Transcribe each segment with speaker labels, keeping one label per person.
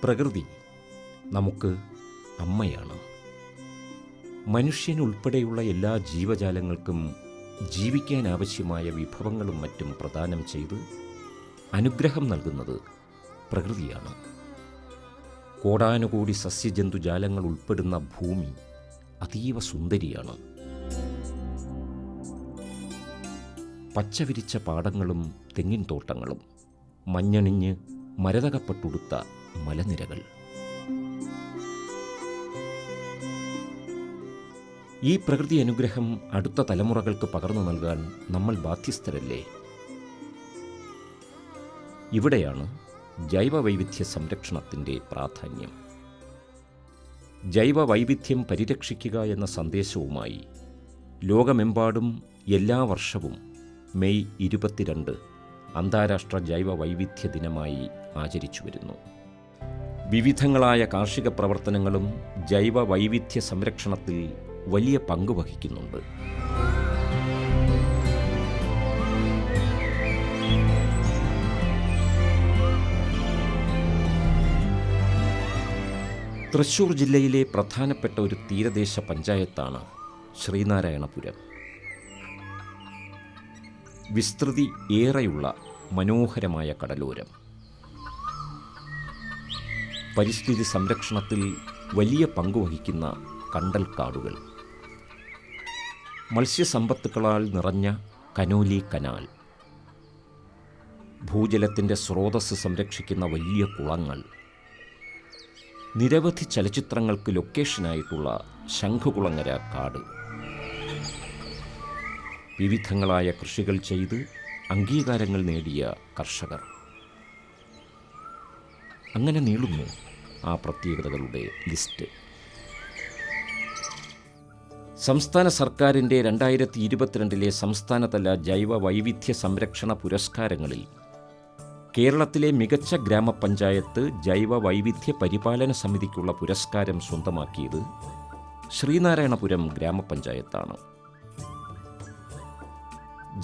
Speaker 1: പ്രകൃതി നമുക്ക് അമ്മയാണ്. മനുഷ്യനുൾപ്പെടെയുള്ള എല്ലാ ജീവജാലങ്ങൾക്കും ജീവിക്കാൻ ആവശ്യമായ വിഭവങ്ങളും മറ്റും പ്രദാനം ചെയ്ത് അനുഗ്രഹം നൽകുന്നത് പ്രകൃതിയാണ്. കോടാനുകോടി സസ്യജന്തുജാലങ്ങൾ ഉൾപ്പെടുന്ന ഭൂമി അതീവ സുന്ദരിയാണ്. പച്ചവിരിച്ച പാടങ്ങളും തെങ്ങിൻ തോട്ടങ്ങളും, മഞ്ഞണിഞ്ഞ് മരതകപ്പെട്ടുടുത്ത മലനിരകൾ. ഈ പ്രകൃതി അനുഗ്രഹം അടുത്ത തലമുറകൾക്ക് പകർന്നു നൽകാൻ നമ്മൾ ബാധ്യസ്ഥരല്ലേ? ഇവിടെയാണ് ജൈവവൈവിധ്യ സംരക്ഷണത്തിൻ്റെ പ്രാധാന്യം. ജൈവവൈവിധ്യം പരിരക്ഷിക്കുക എന്ന സന്ദേശവുമായി ലോകമെമ്പാടും എല്ലാ വർഷവും മെയ് 22 അന്താരാഷ്ട്ര ജൈവവൈവിധ്യ ദിനമായി ആചരിച്ചു വരുന്നു. വിവിധങ്ങളായ കാർഷിക പ്രവർത്തനങ്ങളും ജൈവവൈവിധ്യ സംരക്ഷണത്തിൽ വലിയ പങ്ക് വഹിക്കുന്നുണ്ട്. തൃശ്ശൂർ ജില്ലയിലെ പ്രധാനപ്പെട്ട ഒരു തീരദേശ പഞ്ചായത്താണ് ശ്രീനാരായണപുരം. വിസ്തൃതി ഏറെയുള്ള മനോഹരമായ കടലോരം, പരിസ്ഥിതി സംരക്ഷണത്തിൽ വലിയ പങ്കുവഹിക്കുന്ന കണ്ടൽക്കാടുകൾ, മത്സ്യസമ്പത്തുക്കളാൽ നിറഞ്ഞ കനോലി കനാൽ, ഭൂജലത്തിൻ്റെ സ്രോതസ്സ് സംരക്ഷിക്കുന്ന വലിയ കുളങ്ങൾ, നിരവധി ചലച്ചിത്രങ്ങൾക്ക് ലൊക്കേഷനായിട്ടുള്ള ശംഖുകുളങ്ങര കാട്, വിവിധങ്ങളായ കൃഷികൾ ചെയ്ത് അംഗീകാരങ്ങൾ നേടിയ കർഷകർ. അങ്ങനെ നീളുന്നു ആ പ്രത്യേകതകളുടെ ലിസ്റ്റ്. സംസ്ഥാന സർക്കാരിൻ്റെ 2022 സംസ്ഥാനതല ജൈവ വൈവിധ്യ സംരക്ഷണ പുരസ്കാരങ്ങളിൽ കേരളത്തിലെ മികച്ച ഗ്രാമപഞ്ചായത്ത് ജൈവ വൈവിധ്യ പരിപാലന സമിതിക്കുള്ള പുരസ്കാരം സ്വന്തമാക്കിയത് ശ്രീനാരായണപുരം ഗ്രാമപഞ്ചായത്താണ്.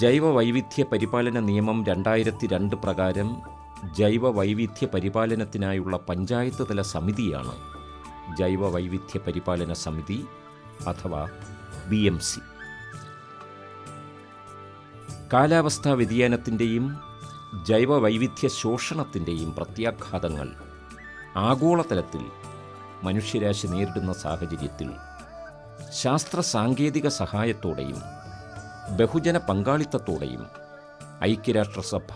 Speaker 1: ജൈവ വൈവിധ്യ പരിപാലന നിയമം 2002 പ്രകാരം ജൈവ വൈവിധ്യ പരിപാലനത്തിനായുള്ള പഞ്ചായത്ത് തല സമിതിയാണ് ജൈവ വൈവിധ്യ പരിപാലന സമിതി അഥവാ BMC. കാലാവസ്ഥാ വ്യതിയാനത്തിൻ്റെയും ജൈവ വൈവിധ്യ ശോഷണത്തിൻ്റെയും പ്രത്യാഘാതങ്ങൾ ആഗോളതലത്തിൽ മനുഷ്യരാശി നേരിടുന്ന സാഹചര്യത്തിൽ ശാസ്ത്ര സാങ്കേതിക സഹായത്തോടെയും ബഹുജന പങ്കാളിത്തത്തോടെയും ഐക്യരാഷ്ട്രസഭ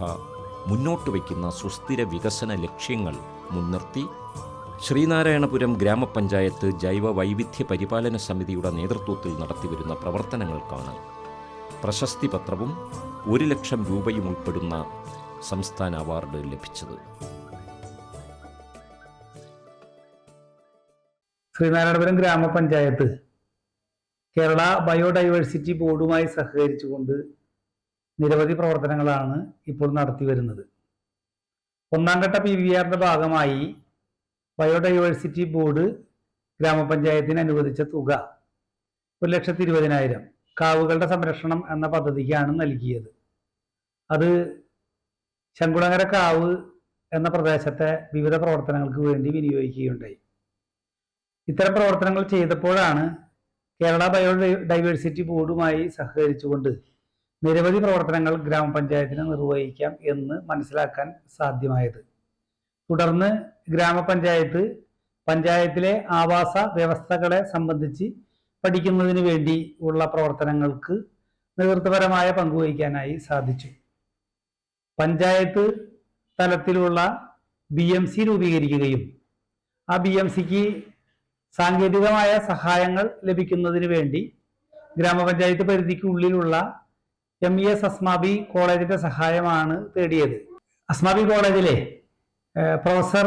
Speaker 1: മുന്നോട്ട് വയ്ക്കുന്ന സുസ്ഥിര വികസന ലക്ഷ്യങ്ങൾ മുൻനിർത്തി ശ്രീനാരായണപുരം ഗ്രാമപഞ്ചായത്ത് ജൈവ വൈവിധ്യ പരിപാലന സമിതിയുടെ നേതൃത്വത്തിൽ നടത്തിവരുന്ന പ്രവർത്തനങ്ങൾക്കാണ് പ്രശസ്തി പത്രവും 1 ലക്ഷം രൂപയും ഉൾപ്പെടുന്ന സംസ്ഥാന അവാർഡ് ലഭിച്ചത്.
Speaker 2: ശ്രീനാരായണപുരം ഗ്രാമപഞ്ചായത്ത് കേരള ബയോഡൈവേഴ്സിറ്റി ബോർഡുമായി സഹകരിച്ചുകൊണ്ട് നിരവധി പ്രവർത്തനങ്ങളാണ് ഇപ്പോൾ നടത്തി വരുന്നത്. 1ാം ഘട്ട PVR ഭാഗമായി ബയോഡൈവേഴ്സിറ്റി ബോർഡ് ഗ്രാമപഞ്ചായത്തിന് അനുവദിച്ച തുക 1,20,000 കാവുകളുടെ സംരക്ഷണം എന്ന പദ്ധതിക്കാണ് നൽകിയത്. അത് ശംഖുളങ്ങര കാവ് എന്ന പ്രദേശത്തെ വിവിധ പ്രവർത്തനങ്ങൾക്ക് വേണ്ടി വിനിയോഗിക്കുകയുണ്ടായി. ഇത്തരം പ്രവർത്തനങ്ങൾ ചെയ്തപ്പോഴാണ് കേരള ബയോഡൈവേഴ്സിറ്റി ബോർഡുമായി സഹകരിച്ചുകൊണ്ട് നിരവധി പ്രവർത്തനങ്ങൾ ഗ്രാമപഞ്ചായത്തിന് നിർവഹിക്കാം എന്ന് മനസ്സിലാക്കാൻ സാധ്യമായത്. തുടർന്ന് ഗ്രാമപഞ്ചായത്ത് പഞ്ചായത്തിലെ ആവാസ വ്യവസ്ഥകളെ സംബന്ധിച്ച് പഠിക്കുന്നതിന് വേണ്ടി ഉള്ള പ്രവർത്തനങ്ങൾക്ക് നേതൃത്വപരമായ പങ്കുവഹിക്കാനായി സാധിച്ചു. പഞ്ചായത്ത് തലത്തിലുള്ള BMC രൂപീകരിക്കുകയും ആ BMCക്ക് സാങ്കേതികമായ സഹായങ്ങൾ ലഭിക്കുന്നതിന് വേണ്ടി ഗ്രാമപഞ്ചായത്ത് പരിധിക്കുള്ളിലുള്ള MES അസ്മാബി കോളേജിന്റെ സഹായമാണ് തേടിയത്. അസ്മാബി കോളേജിലെ പ്രൊഫസർ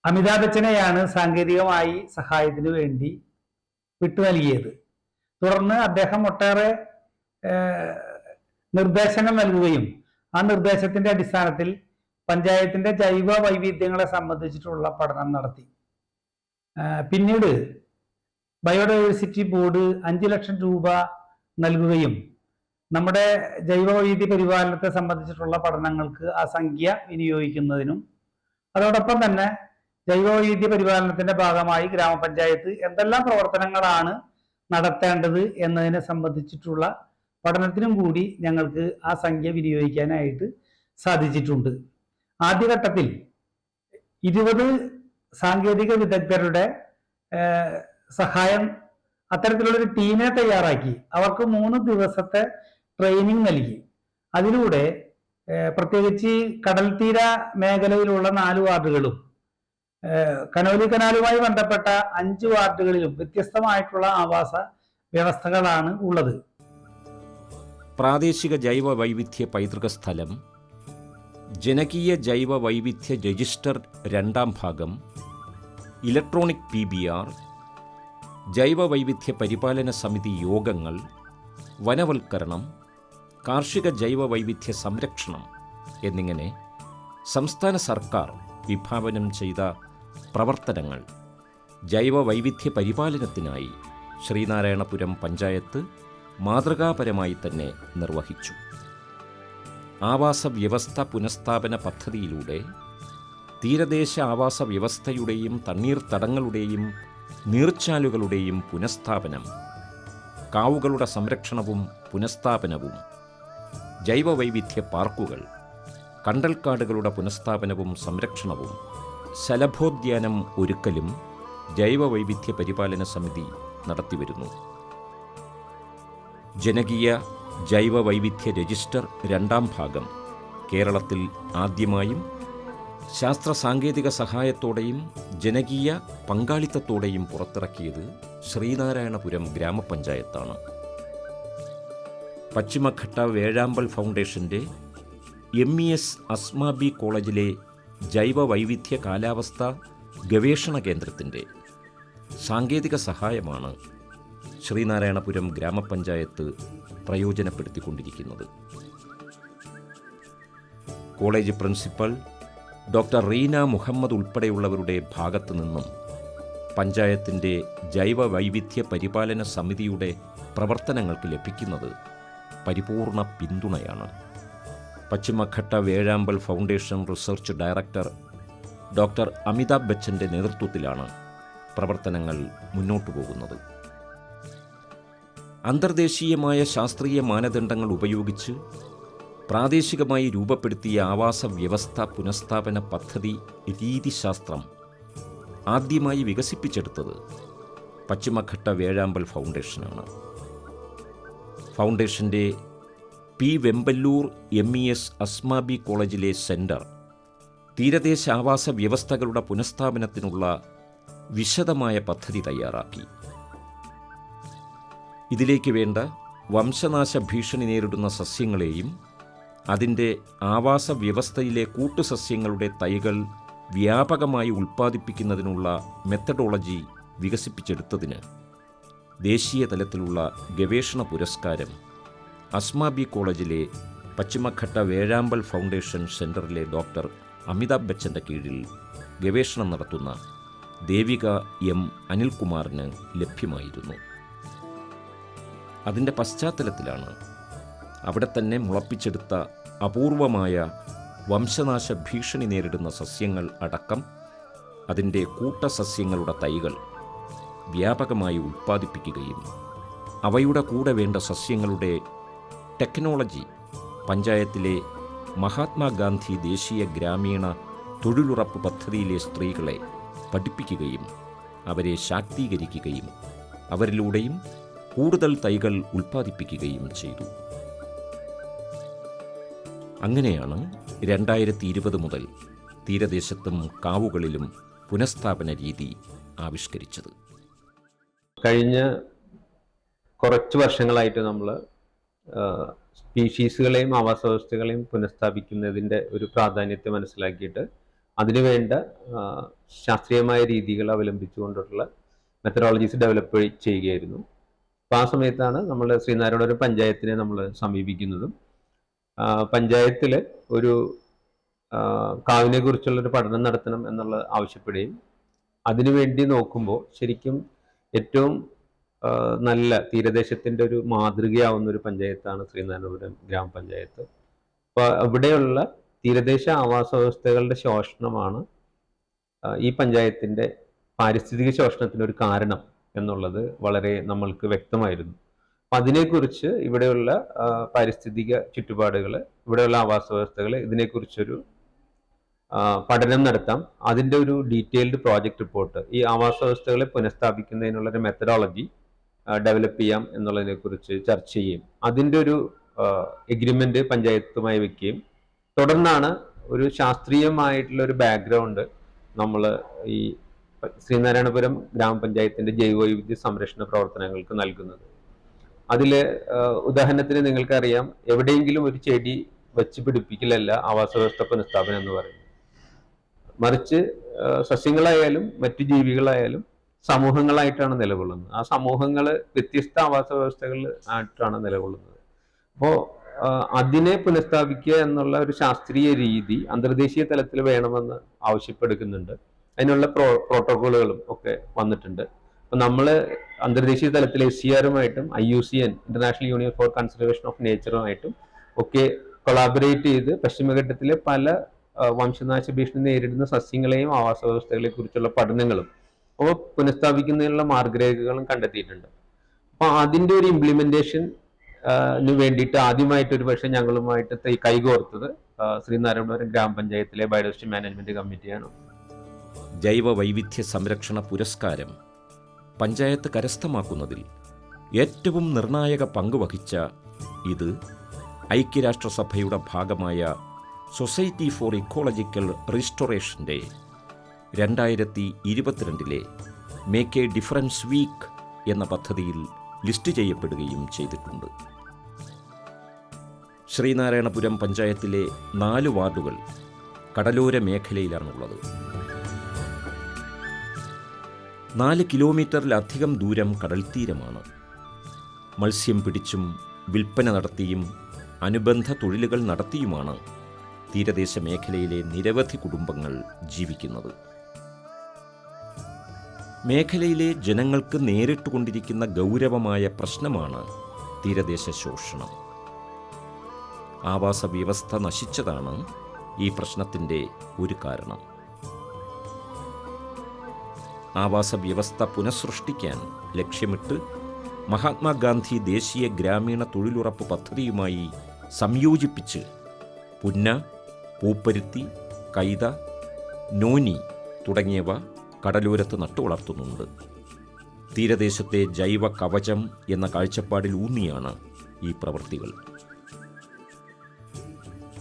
Speaker 2: അമിതാഭ് ബച്ചനെയാണ് സാങ്കേതികമായി സഹായത്തിന് വേണ്ടി വിട്ടു നൽകിയത്. തുടർന്ന് അദ്ദേഹം ഒട്ടേറെ നിർദ്ദേശങ്ങൾ നൽകുകയും ആ നിർദ്ദേശത്തിന്റെ അടിസ്ഥാനത്തിൽ പഞ്ചായത്തിന്റെ ജൈവ വൈവിധ്യങ്ങളെ സംബന്ധിച്ചിട്ടുള്ള പഠനം നടത്തി. പിന്നീട് ബയോഡൈവേഴ്സിറ്റി ബോർഡ് 5 ലക്ഷം രൂപ നൽകുകയും നമ്മുടെ ജൈവവൈവിധ്യ പരിപാലനത്തെ സംബന്ധിച്ചിട്ടുള്ള പഠനങ്ങൾക്ക് ആ സംഖ്യ വിനിയോഗിക്കുന്നതിനും അതോടൊപ്പം തന്നെ ജൈവവൈവിധ്യ പരിപാലനത്തിന്റെ ഭാഗമായി ഗ്രാമപഞ്ചായത്ത് എന്തെല്ലാം പ്രവർത്തനങ്ങളാണ് നടത്തേണ്ടത് എന്നതിനെ സംബന്ധിച്ചിട്ടുള്ള പഠനത്തിനും കൂടി ഞങ്ങൾക്ക് ആ സംഖ്യ വിനിയോഗിക്കാനായിട്ട് സാധിച്ചിട്ടുണ്ട്. ആദ്യഘട്ടത്തിൽ 20 സാങ്കേതിക വിദഗ്ധരുടെ സഹായം അത്തരത്തിലുള്ളൊരു ടീമിനെ തയ്യാറാക്കി അവർക്ക് 3 ദിവസത്തെ ട്രെയിനിങ് നൽകി. അതിലൂടെ പ്രത്യേകിച്ച് കടൽ തീര മേഖലയിലുള്ള 4 വാർഡുകളും കനോലി കനാലുമായി ബന്ധപ്പെട്ട 5 വാർഡുകളിലും വ്യത്യസ്തമായിട്ടുള്ള ആവാസ വ്യവസ്ഥകളാണ് ഉള്ളത്.
Speaker 1: പ്രാദേശിക ജൈവ വൈവിധ്യ പൈതൃക സ്ഥലം, ജനകീയ ജൈവ വൈവിധ്യ രജിസ്റ്റർ 2ാം ഭാഗം, ഇലക്ട്രോണിക് PBR, ജൈവ വൈവിധ്യ പരിപാലന സമിതി യോഗങ്ങൾ, വനവൽക്കരണം, കാർഷിക ജൈവ വൈവിധ്യ സംരക്ഷണം എന്നിങ്ങനെ സംസ്ഥാന സർക്കാർ വിഭാവനം ചെയ്ത പ്രവർത്തനങ്ങൾ ജൈവ വൈവിധ്യ പരിപാലനത്തിനായി ശ്രീനാരായണപുരം പഞ്ചായത്ത് മാതൃകാപരമായി തന്നെ നിർവഹിച്ചു. ആവാസ വ്യവസ്ഥ പുനഃസ്ഥാപന പദ്ധതിയിലൂടെ തീരദേശ ആവാസ വ്യവസ്ഥയുടെയും തണ്ണീർത്തടങ്ങളുടെയും നീർച്ചാലുകളുടെയും പുനഃസ്ഥാപനം, കാവുകളുടെ സംരക്ഷണവും പുനഃസ്ഥാപനവും, ജൈവവൈവിധ്യ പാർക്കുകൾ, കണ്ടൽക്കാടുകളുടെ പുനഃസ്ഥാപനവും സംരക്ഷണവും, ശലഭോദ്യാനം ഒരുക്കലും ജൈവവൈവിധ്യ പരിപാലന സമിതി നടത്തിവരുന്നു. ജനകീയ ജൈവ വൈവിധ്യ രജിസ്റ്റർ 2ാം ഭാഗം കേരളത്തിൽ ആദ്യമായും ശാസ്ത്ര സാങ്കേതിക സഹായത്തോടെയും ജനകീയ പങ്കാളിത്തത്തോടെയും പുറത്തിറക്കിയത് ശ്രീനാരായണപുരം ഗ്രാമപഞ്ചായത്താണ്. പശ്ചിമഘട്ട വേഴാമ്പൽ ഫൗണ്ടേഷൻ്റെ MES അസ്മാബി കോളേജിലെ ജൈവ വൈവിധ്യ കാലാവസ്ഥ ഗവേഷണ കേന്ദ്രത്തിൻ്റെ സാങ്കേതിക സഹായമാണ് ശ്രീനാരായണപുരം ഗ്രാമപഞ്ചായത്ത് പ്രയോജനപ്പെടുത്തിക്കൊണ്ടിരിക്കുന്നത്. College principal doctor Reena Muhammad ഉൾപ്പെടെയുള്ളവരുടെ ഭാഗത്തു നിന്നും പഞ്ചായത്തിൻ്റെ ജൈവ വൈവിധ്യ പരിപാലന സമിതിയുടെ പ്രവർത്തനങ്ങൾക്ക് ലഭിക്കുന്നത് പരിപൂർണ പിന്തുണയാണ്. Pashchimaghatta Vezhambal foundation research director doctor Amitabh ബച്ചൻ്റെ നേതൃത്വത്തിലാണ് പ്രവർത്തനങ്ങൾ മുന്നോട്ടു പോകുന്നത്. അന്തർദേശീയമായ ശാസ്ത്രീയ മാനദണ്ഡങ്ങൾ ഉപയോഗിച്ച് പ്രാദേശികമായി രൂപപ്പെടുത്തിയ ആവാസ വ്യവസ്ഥ പുനഃസ്ഥാപന പദ്ധതി രീതിശാസ്ത്രം ആദ്യമായി വികസിപ്പിച്ചെടുത്തത് പശ്ചിമഘട്ട വേഴാമ്പൽ ഫൗണ്ടേഷനാണ്. ഫൗണ്ടേഷൻ്റെ P. വെമ്പല്ലൂർ MES അസ്മാബി കോളേജിലെ സെൻറ്റർ തീരദേശ ആവാസ വ്യവസ്ഥകളുടെ പുനഃസ്ഥാപനത്തിനുള്ള വിശദമായ പദ്ധതി തയ്യാറാക്കി. ഇതിലേക്ക് വേണ്ട വംശനാശ ഭീഷണി നേരിടുന്ന സസ്യങ്ങളെയും അതിൻ്റെ ആവാസ വ്യവസ്ഥയിലെ കൂട്ടുസസ്യങ്ങളുടെ തൈകൾ വ്യാപകമായി ഉൽപ്പാദിപ്പിക്കുന്നതിനുള്ള മെത്തഡോളജി വികസിപ്പിച്ചെടുത്തതിന് ദേശീയ തലത്തിലുള്ള ഗവേഷണ പുരസ്കാരം അസ്മാബി കോളേജിലെ പശ്ചിമഘട്ട വേഴാമ്പൽ ഫൗണ്ടേഷൻ സെൻറ്ററിലെ ഡോക്ടർ അമിതാഭ് ബച്ചൻ്റെ കീഴിൽ ഗവേഷണം നടത്തുന്ന ദേവിക M. അനിൽകുമാറിന് ലഭ്യമായിരുന്നു. അതിൻ്റെ പശ്ചാത്തലത്തിലാണ് അവിടെ തന്നെ മുളപ്പിച്ചെടുത്ത അപൂർവമായ വംശനാശ ഭീഷണി നേരിടുന്ന സസ്യങ്ങൾ അടക്കം അതിൻ്റെ കൂട്ടസസ്യങ്ങളുടെ തൈകൾ വ്യാപകമായി ഉൽപ്പാദിപ്പിക്കുകയും അവയുടെ കൂടെ വേണ്ട സസ്യങ്ങളുടെ ടെക്നോളജി പഞ്ചായത്തിലെ മഹാത്മാഗാന്ധി ദേശീയ ഗ്രാമീണ തൊഴിലുറപ്പ് പദ്ധതിയിലെ സ്ത്രീകളെ പഠിപ്പിക്കുകയും അവരെ ശാക്തീകരിക്കുകയും അവരിലൂടെയും കൂടുതൽ തൈകൾ ഉൽപ്പാദിപ്പിക്കുകയും ചെയ്തു. അങ്ങനെയാണ് 2020 മുതൽ തീരദേശത്തും കാവുകളിലും പുനഃസ്ഥാപന രീതി ആവിഷ്കരിച്ചത്.
Speaker 3: കഴിഞ്ഞ കുറച്ച് വർഷങ്ങളായിട്ട് നമ്മൾ സ്പീഷീസുകളെയും ആവാസ വ്യവസ്ഥകളെയും പുനഃസ്ഥാപിക്കുന്നതിൻ്റെ ഒരു പ്രാധാന്യത്തെ മനസ്സിലാക്കിയിട്ട് അതിനുവേണ്ട ശാസ്ത്രീയമായ രീതികൾ അവലംബിച്ചുകൊണ്ടുള്ള മെത്തഡോളജീസ് ഡെവലപ്പ് ചെയ്യുകയായിരുന്നു. അപ്പോൾ ആ സമയത്താണ് നമ്മൾ ശ്രീനാരായണപുരം പഞ്ചായത്തിനെ നമ്മൾ സമീപിക്കുന്നതും പഞ്ചായത്തിൽ ഒരു കാവിനെ കുറിച്ചുള്ളൊരു പഠനം നടത്തണം എന്നുള്ള ആവശ്യപ്പെടുകയും അതിനുവേണ്ടി നോക്കുമ്പോൾ ശരിക്കും ഏറ്റവും നല്ല തീരദേശത്തിൻ്റെ ഒരു മാതൃകയാവുന്ന ഒരു പഞ്ചായത്താണ് ശ്രീനാരായണപുരം ഗ്രാമപഞ്ചായത്ത്. അപ്പോൾ അവിടെയുള്ള തീരദേശ ആവാസ വ്യവസ്ഥകളുടെ ശോഷണമാണ് ഈ പഞ്ചായത്തിൻ്റെ പാരിസ്ഥിതിക ശോഷണത്തിനൊരു കാരണം എന്നുള്ളത് വളരെ നമ്മൾക്ക് വ്യക്തമായിരുന്നു. അപ്പം അതിനെക്കുറിച്ച് ഇവിടെയുള്ള പാരിസ്ഥിതിക ചുറ്റുപാടുകൾ, ഇവിടെയുള്ള ആവാസ വ്യവസ്ഥകൾ, ഇതിനെക്കുറിച്ചൊരു പഠനം നടത്താം. അതിൻ്റെ ഒരു ഡീറ്റെയിൽഡ് പ്രോജക്റ്റ് റിപ്പോർട്ട്, ഈ ആവാസ വ്യവസ്ഥകളെ പുനഃസ്ഥാപിക്കുന്നതിനുള്ളൊരു മെത്തഡോളജി ഡെവലപ്പ് ചെയ്യാം എന്നുള്ളതിനെക്കുറിച്ച് ചർച്ച ചെയ്യും. അതിൻ്റെ ഒരു എഗ്രിമെൻ്റ് പഞ്ചായത്തുമായി വയ്ക്കുകയും തുടർന്നാണ് ഒരു ശാസ്ത്രീയമായിട്ടുള്ള ഒരു ബാക്ക്ഗ്രൗണ്ട് നമ്മൾ ഈ ശ്രീനാരായണപുരം ഗ്രാമപഞ്ചായത്തിൻ്റെ ജൈവവൈവിധ്യ സംരക്ഷണ പ്രവർത്തനങ്ങൾക്ക് നൽകുന്നത്. അതിൽ ഉദാഹരണത്തിന് നിങ്ങൾക്കറിയാം, എവിടെയെങ്കിലും ഒരു ചെടി വെച്ച് പിടിപ്പിക്കലല്ല ആവാസ വ്യവസ്ഥ പുനഃസ്ഥാപനം എന്ന് പറയുന്നത്. മറിച്ച് സസ്യങ്ങളായാലും മറ്റു ജീവികളായാലും സമൂഹങ്ങളായിട്ടാണ് നിലകൊള്ളുന്നത്. ആ സമൂഹങ്ങൾ വ്യത്യസ്ത ആവാസ വ്യവസ്ഥകൾ ആയിട്ടാണ് നിലകൊള്ളുന്നത്. അപ്പോൾ അതിനെ പുനഃസ്ഥാപിക്കുക എന്നുള്ള ഒരു ശാസ്ത്രീയ രീതി അന്തർദേശീയ തലത്തിൽ വേണമെന്ന് ആവശ്യപ്പെടുന്നുണ്ട്. അതിനുള്ള പ്രോട്ടോക്കോളുകളും ഒക്കെ വന്നിട്ടുണ്ട്. അപ്പം നമ്മൾ അന്തർദേശീയ തലത്തിൽ SCR-ഉമായിട്ടും IUCN international union for conservation of നേച്ചറുമായിട്ടും ഒക്കെ കൊളാബറേറ്റ് ചെയ്ത് പശ്ചിമഘട്ടത്തിലെ പല വംശനാശ ഭീഷണി നേരിടുന്ന സസ്യങ്ങളെയും ആവാസ വ്യവസ്ഥകളെ കുറിച്ചുള്ള പഠനങ്ങളും അപ്പോൾ പുനഃസ്ഥാപിക്കുന്നതിനുള്ള മാർഗരേഖകളും കണ്ടെത്തിയിട്ടുണ്ട്. അപ്പോൾ അതിൻ്റെ ഒരു ഇംപ്ലിമെന്റേഷൻ വേണ്ടിയിട്ട് ആദ്യമായിട്ട് ഒരു പക്ഷേ ഞങ്ങളുമായിട്ട് കൈകോർത്തത് ശ്രീനാരായണപുരം ഗ്രാമപഞ്ചായത്തിലെ ബയോഡൈവേഴ്സിറ്റി മാനേജ്മെന്റ് കമ്മിറ്റിയാണ്.
Speaker 1: ജൈവ വൈവിധ്യ സംരക്ഷണ പുരസ്കാരം പഞ്ചായത്ത് കരസ്ഥമാക്കുന്നതിൽ ഏറ്റവും നിർണായക പങ്ക് വഹിച്ച ഇത് ഐക്യരാഷ്ട്രസഭയുടെ ഭാഗമായ സൊസൈറ്റി ഫോർ ഇക്കോളജിക്കൽ റീസ്റ്റോറേഷൻ്റെ 2022 മേക്ക് എ ഡിഫറൻസ് വീക്ക് എന്ന പദ്ധതിയിൽ ലിസ്റ്റ് ചെയ്യപ്പെടുകയും ചെയ്തിട്ടുണ്ട്. ശ്രീനാരായണപുരം പഞ്ചായത്തിലെ 4 വാർഡുകൾ കടലോര മേഖലയിലാണുള്ളത്. 4 കിലോമീറ്ററിലധികം ദൂരം കടൽത്തീരമാണ്. മത്സ്യം പിടിച്ചും വിൽപ്പന നടത്തിയും അനുബന്ധ തൊഴിലുകൾ നടത്തിയുമാണ് തീരദേശ മേഖലയിലെ നിരവധി കുടുംബങ്ങൾ ജീവിക്കുന്നത്. മേഖലയിലെ ജനങ്ങൾക്ക് നേരിട്ടുകൊണ്ടിരിക്കുന്ന ഗൗരവമായ പ്രശ്നമാണ് തീരദേശ ശോഷണം. ആവാസ വ്യവസ്ഥ നശിച്ചതാണ് ഈ പ്രശ്നത്തിൻ്റെ ഒരു കാരണം. ആവാസ വ്യവസ്ഥ പുനഃസൃഷ്ടിക്കാൻ ലക്ഷ്യമിട്ട് മഹാത്മാഗാന്ധി ദേശീയ ഗ്രാമീണ തൊഴിലുറപ്പ് പദ്ധതിയുമായി സംയോജിപ്പിച്ച് പുന്ന, പൂപ്പരുത്തി, കൈത, നോനി തുടങ്ങിയവ കടലോരത്ത് നട്ടുവളർത്തുന്നുണ്ട്. തീരദേശത്തെ ജൈവ കവചം എന്ന കാഴ്ചപ്പാടിൽ ഊന്നിയാണ് ഈ പ്രവൃത്തികൾ.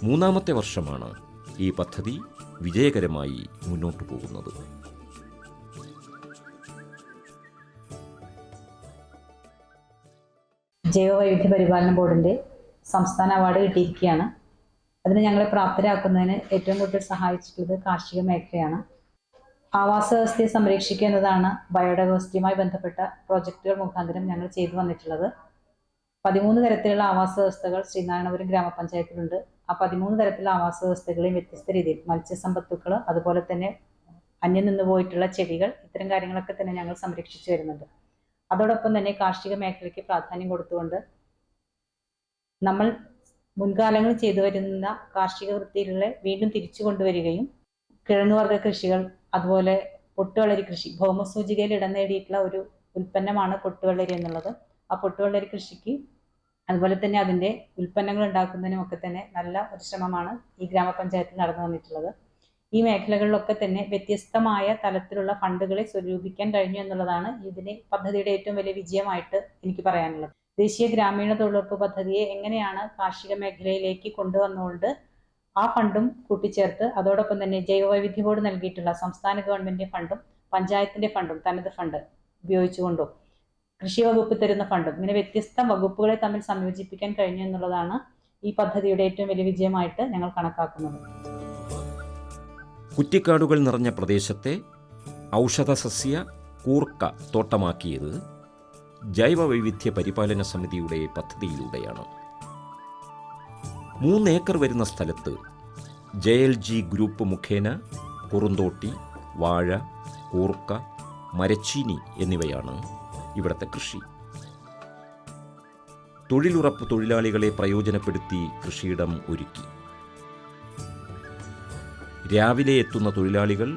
Speaker 1: 3-ാമത്തെ വർഷമാണ് ഈ പദ്ധതി വിജയകരമായി മുന്നോട്ടു പോകുന്നത്.
Speaker 4: ജൈവവൈവിധ്യ പരിപാലന ബോർഡിൻ്റെ സംസ്ഥാന അവാർഡ് കിട്ടിയിരിക്കുകയാണ്. അതിന് ഞങ്ങളെ പ്രാപ്തരാക്കുന്നതിന് ഏറ്റവും കൂടുതൽ സഹായിച്ചിട്ടുള്ളത് കാർഷിക മേഖലയാണ്. ആവാസ വ്യവസ്ഥയെ സംരക്ഷിക്കുക എന്നതാണ് ബയോഡൈവേഴ്സിറ്റിയുമായി ബന്ധപ്പെട്ട പ്രോജക്റ്റുകൾ മുഖാന്തരം ഞങ്ങൾ ചെയ്തു വന്നിട്ടുള്ളത്. 13 തരത്തിലുള്ള ആവാസ വ്യവസ്ഥകൾ ശ്രീനാരായണപുരം ഗ്രാമപഞ്ചായത്തിലുണ്ട്. ആ 13 തരത്തിലുള്ള ആവാസ വ്യവസ്ഥകളെയും വ്യത്യസ്ത രീതിയിൽ മത്സ്യസമ്പത്തുക്കൾ, അതുപോലെ തന്നെ അന്യം നിന്ന് പോയിട്ടുള്ള ചെടികൾ, ഇത്തരം കാര്യങ്ങളൊക്കെ തന്നെ ഞങ്ങൾ സംരക്ഷിച്ചു വരുന്നുണ്ട്. അതോടൊപ്പം തന്നെ കാർഷിക മേഖലയ്ക്ക് പ്രാധാന്യം കൊടുത്തുകൊണ്ട് നമ്മൾ മുൻകാലങ്ങളിൽ ചെയ്തു വരുന്ന കാർഷിക വൃത്തികളെ വീണ്ടും തിരിച്ചു കൊണ്ടുവരികയും കിഴങ്ങുവർഗ്ഗ കൃഷികൾ, അതുപോലെ പൊട്ടുവെള്ളരി കൃഷി, ഭൗമസൂചികയിൽ ഇടം നേടിയിട്ടുള്ള ഒരു ഉൽപ്പന്നമാണ് പൊട്ടുവെള്ളരി എന്നുള്ളത്. ആ പൊട്ടുവെള്ളരി കൃഷിക്ക് അതുപോലെ തന്നെ അതിൻ്റെ ഉൽപ്പന്നങ്ങൾ ഉണ്ടാക്കുന്നതിനുമൊക്കെ തന്നെ നല്ല ഒരു ശ്രമമാണ് ഈ ഗ്രാമപഞ്ചായത്തിൽ നടന്നു വന്നിട്ടുള്ളത്. ഈ മേഖലകളിലൊക്കെ തന്നെ വ്യത്യസ്തമായ തലത്തിലുള്ള ഫണ്ടുകളെ സ്വരൂപിക്കാൻ കഴിഞ്ഞു എന്നുള്ളതാണ് ഇതിന് പദ്ധതിയുടെ ഏറ്റവും വലിയ വിജയമായിട്ട് എനിക്ക് പറയാനുള്ളത്. ദേശീയ ഗ്രാമീണ തൊഴിലുറപ്പ് പദ്ധതിയെ എങ്ങനെയാണ് കാർഷിക മേഖലയിലേക്ക് കൊണ്ടുവന്നുകൊണ്ട് ആ ഫണ്ടും കൂട്ടിച്ചേർത്ത് അതോടൊപ്പം തന്നെ ജൈവവൈവിധ്യ ബോർഡ് നൽകിയിട്ടുള്ള സംസ്ഥാന ഗവൺമെൻറ് ഫണ്ടും പഞ്ചായത്തിൻ്റെ ഫണ്ടും തനത് ഫണ്ട് ഉപയോഗിച്ചുകൊണ്ടും കൃഷി വകുപ്പ് തരുന്ന ഫണ്ടും ഇങ്ങനെ വ്യത്യസ്ത വകുപ്പുകളെ തമ്മിൽ സംയോജിപ്പിക്കാൻ കഴിഞ്ഞു എന്നുള്ളതാണ് ഈ പദ്ധതിയുടെ ഏറ്റവും വലിയ വിജയമായിട്ട് ഞങ്ങൾ കണക്കാക്കുന്നത്.
Speaker 1: കുറ്റിക്കാടുകൾ നിറഞ്ഞ പ്രദേശത്തെ ഔഷധസസ്യ കൂർക്ക തോട്ടമാക്കിയത് ജൈവവൈവിധ്യ പരിപാലന സമിതിയുടെ പദ്ധതിയിലൂടെയാണ്. 3 ഏക്കർ വരുന്ന സ്ഥലത്ത് JLG ഗ്രൂപ്പ് മുഖേന കുറുന്തോട്ടി, വാഴ, കൂർക്ക, മരച്ചീനി എന്നിവയാണ് ഇവിടുത്തെ കൃഷി. തൊഴിലുറപ്പ് തൊഴിലാളികളെ പ്രയോജനപ്പെടുത്തി കൃഷിയിടം ഒരുക്കി. രാവിലെ എത്തുന്ന തൊഴിലാളികൾ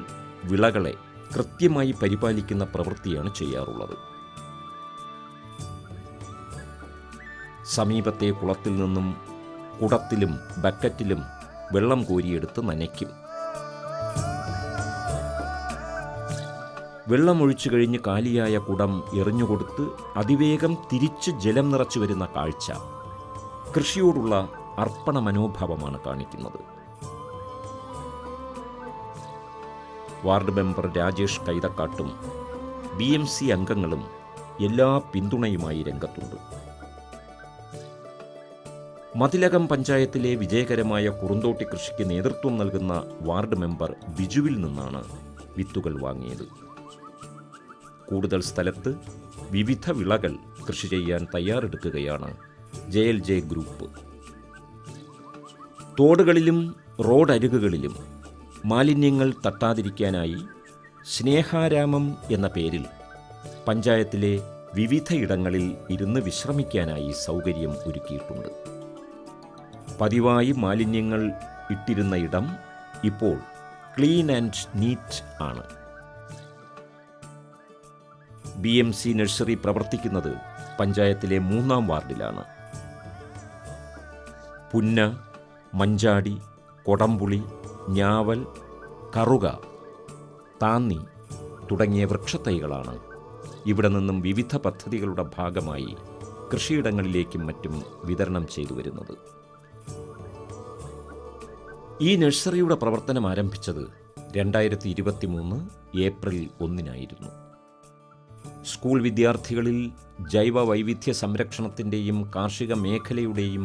Speaker 1: വിളകളെ കൃത്യമായി പരിപാലിക്കുന്ന പ്രവൃത്തിയാണ് ചെയ്യാറുള്ളത്. സമീപത്തെ കുളത്തിൽ നിന്നും കുടത്തിലും ബക്കറ്റിലും വെള്ളം കോരിയെടുത്ത് നനയ്ക്കും. വെള്ളമൊഴിച്ചു കഴിഞ്ഞ് കാലിയായ കുടം എറിഞ്ഞുകൊടുത്ത് അതിവേഗം തിരിച്ച് ജലം നിറച്ചു വരുന്ന കാഴ്ച കൃഷിയോടുള്ള അർപ്പണ മനോഭാവമാണ് കാണിക്കുന്നത്. വാർഡ് മെമ്പർ രാജേഷ് കൈതക്കാട്ടും BMC അംഗങ്ങളും എല്ലാ പിന്തുണയുമായി രംഗത്തുണ്ട്. മതിലകം പഞ്ചായത്തിലെ വിജയകരമായ കുറുന്തോട്ടി കൃഷിക്ക് നേതൃത്വം നൽകുന്ന വാർഡ് മെമ്പർ ബിജുവിൽ നിന്നാണ് വിത്തുകൾ വാങ്ങിയത്. കൂടുതൽ സ്ഥലത്ത് വിവിധ വിളകൾ കൃഷി ചെയ്യാൻ തയ്യാറെടുക്കുകയാണ് JLJ ഗ്രൂപ്പ്. തോടുകളിലും റോഡരികുകളിലും മാലിന്യങ്ങൾ തട്ടാതിരിക്കാനായി സ്നേഹാരാമം എന്ന പേരിൽ പഞ്ചായത്തിലെ വിവിധയിടങ്ങളിൽ ഇരുന്ന് വിശ്രമിക്കാനായി സൗകര്യം ഒരുക്കിയിട്ടുണ്ട്. പതിവായി മാലിന്യങ്ങൾ ഇട്ടിരുന്ന ഇടം ഇപ്പോൾ ക്ലീൻ ആൻഡ് നീറ്റ് ആണ്. BMC നഴ്സറി പ്രവർത്തിക്കുന്നത് പഞ്ചായത്തിലെ 3-ാം വാർഡിലാണ്. പുന്ന, മഞ്ചാടി, കൊടംപുളി, ഞാവൽ, കറുക, താന്നി തുടങ്ങിയ വൃക്ഷത്തൈകളാണ് ഇവിടെ നിന്നും വിവിധ പദ്ധതികളുടെ ഭാഗമായി കൃഷിയിടങ്ങളിലേക്കും മറ്റും വിതരണം ചെയ്തു വരുന്നത്. ഈ നഴ്സറിയുടെ പ്രവർത്തനം ആരംഭിച്ചത് 2023 ഏപ്രിൽ 1-നായിരുന്നു. സ്കൂൾ വിദ്യാർത്ഥികളിൽ ജൈവ വൈവിധ്യ സംരക്ഷണത്തിൻ്റെയും കാർഷിക മേഖലയുടെയും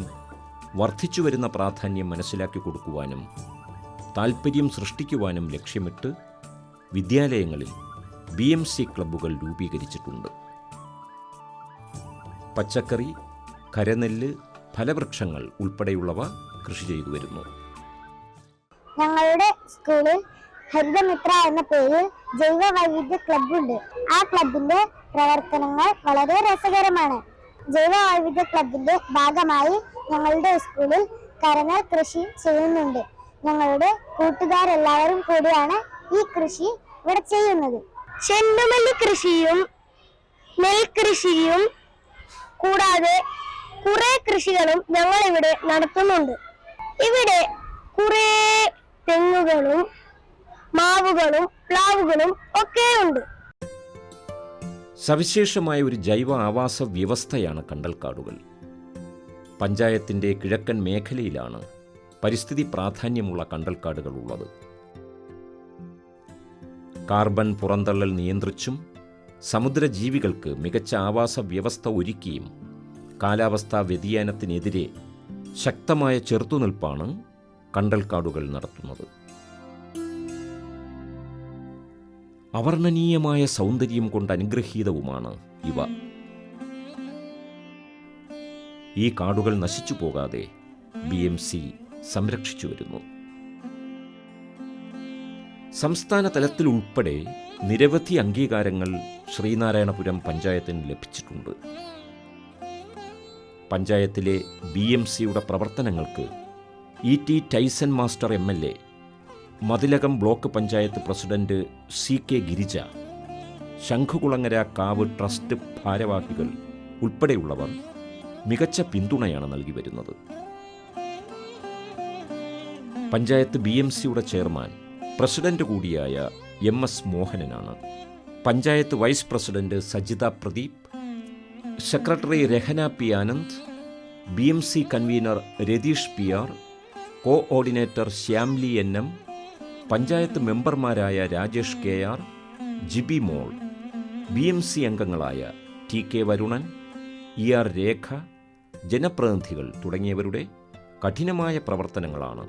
Speaker 1: വർദ്ധിച്ചുവരുന്ന പ്രാധാന്യം മനസ്സിലാക്കി കൊടുക്കുവാനും താൽപ്പര്യം സൃഷ്ടിക്കുവാനും ലക്ഷ്യമിട്ട് വിദ്യാലയങ്ങളിൽ BMC ക്ലബ്ബുകൾ രൂപീകരിച്ചിട്ടുണ്ട്. പച്ചക്കറി, കരനെല്ല്, ഫലവൃക്ഷങ്ങൾ ഉൾപ്പെടെയുള്ളവ കൃഷി ചെയ്തു വരുന്നു.
Speaker 5: ഞങ്ങളുടെ സ്കൂളിൽ ഹരിതമിത്ര എന്ന പേരിൽ ജൈവ വൈവിധ്യ ക്ലബ്ബുണ്ട്. ആ ക്ലബിന്റെ പ്രവർത്തനങ്ങൾ വളരെ രസകരമാണ്. ജൈവ വൈവിധ്യ ക്ലബിന്റെ ഭാഗമായി ഞങ്ങളുടെ സ്കൂളിൽ കരനെൽ കൃഷി ചെയ്യുന്നുണ്ട്. ഞങ്ങളുടെ കൂട്ടുകാരെല്ലാവരും കൂടിയാണ് ഈ കൃഷി ഇവിടെ ചെയ്യുന്നത്. ചെണ്ടുമല്ലി കൃഷിയും നെൽകൃഷിയും കൂടാതെ കുറെ കൃഷികളും ഞങ്ങൾ ഇവിടെ നടത്തുന്നുണ്ട്. ഇവിടെ കുറെ തെങ്ങുകളും മാവുകളും പ്ലാവുകളും ഒക്കെയുണ്ട്.
Speaker 1: സവിശേഷമായ ഒരു ജൈവ ആവാസ വ്യവസ്ഥയാണ് കണ്ടൽക്കാടുകൾ. പഞ്ചായത്തിൻ്റെ കിഴക്കൻ മേഖലയിലാണ് പരിസ്ഥിതി പ്രാധാന്യമുള്ള കണ്ടൽക്കാടുകൾ ഉള്ളത്. കാർബൺ പുറന്തള്ളൽ നിയന്ത്രിച്ചും സമുദ്രജീവികൾക്ക് മികച്ച ആവാസ വ്യവസ്ഥ ഒരുക്കിയും കാലാവസ്ഥാ വ്യതിയാനത്തിനെതിരെ ശക്തമായ ചെറുത്തുനിൽപ്പാണ് കണ്ടൽക്കാടുകൾ നടത്തുന്നത്. അവർണ്ണനീയമായ സൗന്ദര്യം കൊണ്ട് അനുഗ്രഹീതവുമാണ് ഇവ. ഈ കാടുകൾ നശിച്ചു പോകാതെ BMC സംരക്ഷിച്ചു വരുന്നു. സംസ്ഥാന തലത്തിൽ ഉൾപ്പെടെ നിരവധി അംഗീകാരങ്ങൾ ശ്രീനാരായണപുരം പഞ്ചായത്തിന് ലഭിച്ചിട്ടുണ്ട്. പഞ്ചായത്തിലെ BMCയുടെ പ്രവർത്തനങ്ങൾക്ക് ET Taison master MLA, Mathilakam block panchayat president CK Girija, Shankhukulangara Kavu trust ഭാരവാഹികൾ ഉൾപ്പെടെയുള്ളവർ മികച്ച പിന്തുണയാണ് നൽകി വരുന്നത്. പഞ്ചായത്ത് BMCയുടെ ചെയർമാൻ പ്രസിഡന്റ് കൂടിയായ MS മോഹനനാണ്. Panchayat vice president Sajitha Pradeep, secretary Rahana P Anand, BMC convener Ratheesh PR, coordinator Shyamli NM, panchayat മെമ്പർമാരായ രാജേഷ് KR, ജിബി മോൾ, BMC അംഗങ്ങളായ TK വരുണൻ, ER രേഖ, ജനപ്രതിനിധികൾ തുടങ്ങിയവരുടെ കഠിനമായ പ്രവർത്തനങ്ങളാണ്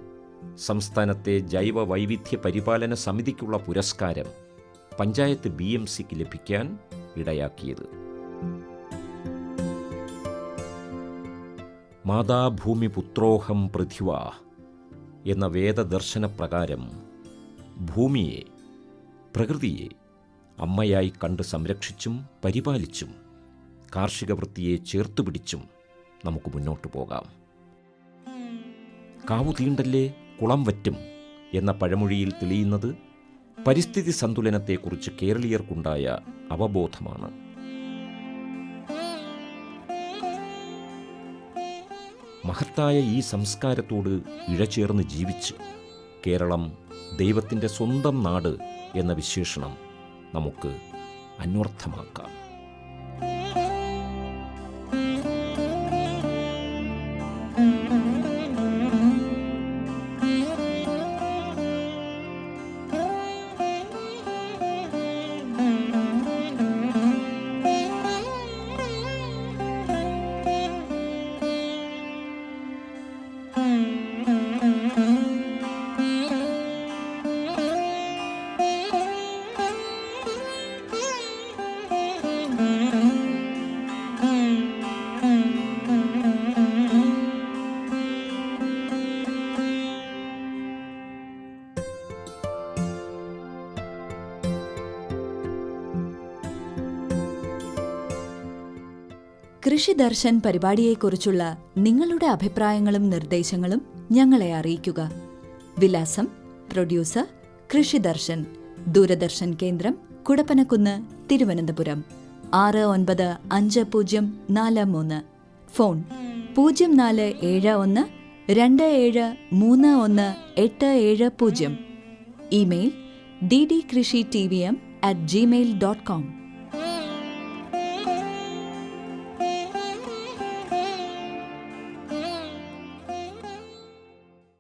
Speaker 1: സംസ്ഥാനത്തെ ജൈവ വൈവിധ്യ പരിപാലന സമിതിക്കുള്ള പുരസ്കാരം പഞ്ചായത്ത് BMCക്ക് ലഭിക്കാൻ ഇടയാക്കിയത്. മാതാഭൂമി പുത്രോഹം പൃഥ്വ എന്ന വേദദർശനപ്രകാരം ഭൂമിയെ, പ്രകൃതിയെ അമ്മയായി കണ്ട് സംരക്ഷിച്ചും പരിപാലിച്ചും കാർഷിക വൃത്തിയെ ചേർത്തുപിടിച്ചും നമുക്ക് മുന്നോട്ടു പോകാം. കാവു തീണ്ടല്ലേ കുളം വറ്റും എന്ന പഴമൊഴിയിൽ തെളിയുന്നത് പരിസ്ഥിതി സന്തുലനത്തെക്കുറിച്ച് കേരളീയർക്കുണ്ടായ അവബോധമാണ്. മഹത്തായ ഈ സംസ്കാരത്തോട് ഇഴചേർന്ന് ജീവിച്ച് കേരളം ദൈവത്തിൻ്റെ സ്വന്തം നാട് എന്ന വിശേഷണം നമുക്ക് അന്വർത്ഥമാക്കാം.
Speaker 6: കൃഷി ദർശൻ പരിപാടിയെക്കുറിച്ചുള്ള നിങ്ങളുടെ അഭിപ്രായങ്ങളും നിർദ്ദേശങ്ങളും ഞങ്ങളെ അറിയിക്കുക. വിലാസം: പ്രൊഡ്യൂസർ കൃഷി ദർശൻ, ദൂരദർശൻ കേന്ദ്രം, Kudappanakunnu, Thiruvananthapuram 695043. Phone 0471 27318770. Email ddkrishitvom@gmail.com.